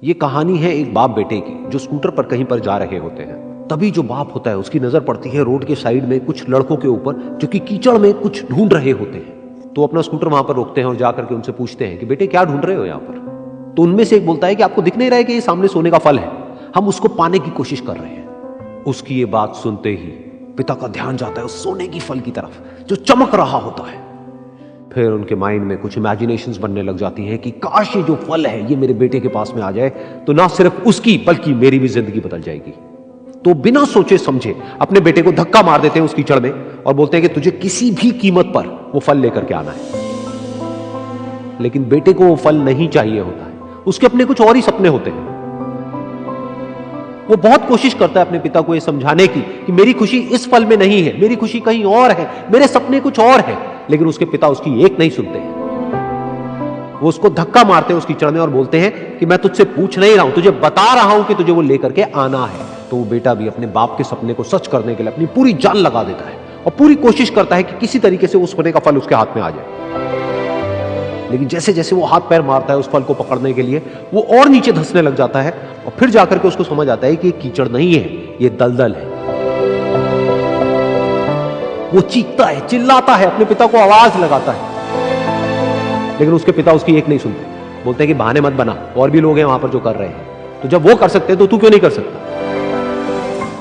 ये कहानी है एक बाप बेटे की जो स्कूटर पर कहीं पर जा रहे होते हैं। तभी जो बाप होता है उसकी नजर पड़ती है रोड के साइड में कुछ लड़कों के ऊपर जो कि कीचड़ में कुछ ढूंढ रहे होते हैं। तो अपना स्कूटर वहां पर रोकते हैं और जाकर के उनसे पूछते हैं कि बेटे क्या ढूंढ रहे हो यहाँ पर। तो उनमें से एक बोलता है कि आपको दिख नहीं रहा है कि ये सामने सोने का फल है, हम उसको पाने की कोशिश कर रहे हैं। उसकी ये बात सुनते ही पिता का ध्यान जाता है उस सोने की फल की तरफ जो चमक रहा होता है। फिर उनके माइंड में कुछ इमेजिनेशंस बनने लग जाती हैं कि काश ये जो फल है ये मेरे बेटे के पास में आ जाए तो ना सिर्फ उसकी बल्कि मेरी भी जिंदगी बदल जाएगी। तो बिना सोचे समझे अपने बेटे को धक्का मार देते हैं उस कीचड़ में और बोलते हैं कि तुझे किसी भी कीमत पर वो फल लेकर के आना है। लेकिन बेटे को वो फल नहीं चाहिए होता है, उसके अपने कुछ और ही सपने होते हैं। वो बहुत कोशिश करता है अपने पिता को ये समझाने की कि मेरी खुशी इस फल में नहीं है, मेरी खुशी कहीं और है, मेरे सपने कुछ और है। लेकिन उसके पिता उसकी एक नहीं सुनते हैं। वो उसको धक्का मारते हैं उस कीचड़ में और बोलते हैं कि मैं तुझसे पूछ नहीं रहा हूं, तुझे बता रहा हूं कि तुझे वो लेकर के आना है। तो वो बेटा भी अपने बाप के सपने को सच करने के लिए अपनी पूरी जान लगा देता है और पूरी कोशिश करता है कि किसी तरीके से उस सोने का फल उसके हाथ में आ जाए। लेकिन जैसे जैसे वो हाथ पैर मारता है उस फल को पकड़ने के लिए, वो और नीचे धंसने लग जाता है और फिर जाकर के उसको समझ आता है कि ये कीचड़ नहीं है, ये दलदल है। वो चीखता है, चिल्लाता है, अपने पिता को आवाज लगाता है, लेकिन उसके पिता उसकी एक नहीं सुनते। बोलते हैं कि बहाने मत बना, और भी लोग हैं वहां पर जो कर रहे हैं, तो जब वो कर सकते हैं तो तू क्यों नहीं कर सकता।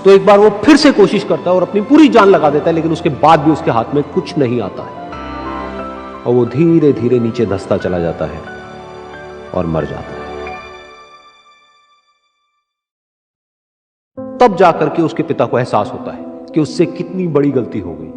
तो एक बार वो फिर से कोशिश करता है और अपनी पूरी जान लगा देता है, लेकिन उसके बाद भी उसके हाथ में कुछ नहीं आता है और वो धीरे धीरे नीचे धंसता चला जाता है और मर जाता है। तब जाकर के उसके पिता को एहसास होता है कि उससे कितनी बड़ी गलती हो गई।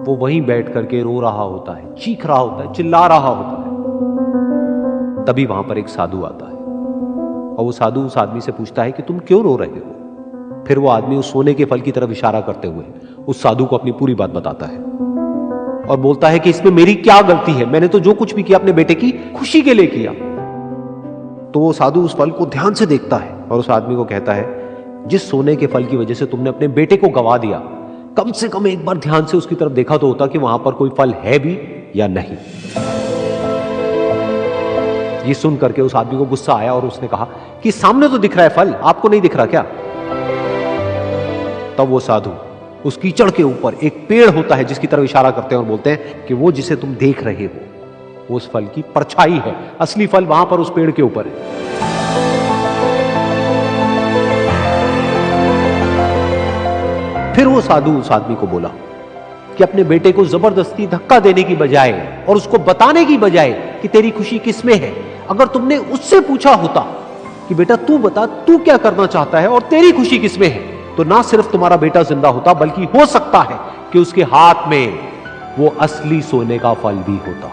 वो वहीं बैठ करके रो रहा होता है, चीख रहा होता है, चिल्ला रहा होता है। तभी वहां पर एक साधु आता है और वो साधु उस आदमी से पूछता है कि तुम क्यों रो रहे हो। फिर वो आदमी उस सोने के फल की तरफ इशारा करते हुए उस साधु को अपनी पूरी बात बताता है और बोलता है कि इसमें मेरी क्या गलती है, मैंने तो जो कुछ भी किया अपने बेटे की खुशी के लिए किया। तो वो साधु उस फल को ध्यान से देखता है और उस आदमी को कहता है, जिस सोने के फल की वजह से तुमने अपने बेटे को गवा दिया, कम से कम एक बार ध्यान से उसकी तरफ देखा तो होता कि वहां पर कोई फल है भी या नहीं। ये सुन करके उस आदमी को गुस्सा आया और उसने कहा कि सामने तो दिख रहा है फल, आपको नहीं दिख रहा क्या। तब वो साधु उस कीचड़ के ऊपर एक पेड़ होता है जिसकी तरफ इशारा करते हैं और बोलते हैं कि वो जिसे तुम देख रहे हो वो उस फल की परछाई है, असली फल वहां पर उस पेड़ के ऊपर है। फिर वो साधु उस आदमी को बोला कि अपने बेटे को जबरदस्ती धक्का देने की बजाय और उसको बताने की बजाय कि तेरी खुशी किसमें है, अगर तुमने उससे पूछा होता कि बेटा तू बता तू क्या करना चाहता है और तेरी खुशी किसमें है, तो ना सिर्फ तुम्हारा बेटा जिंदा होता बल्कि हो सकता है कि उसके हाथ में वो असली सोने का फल भी होता।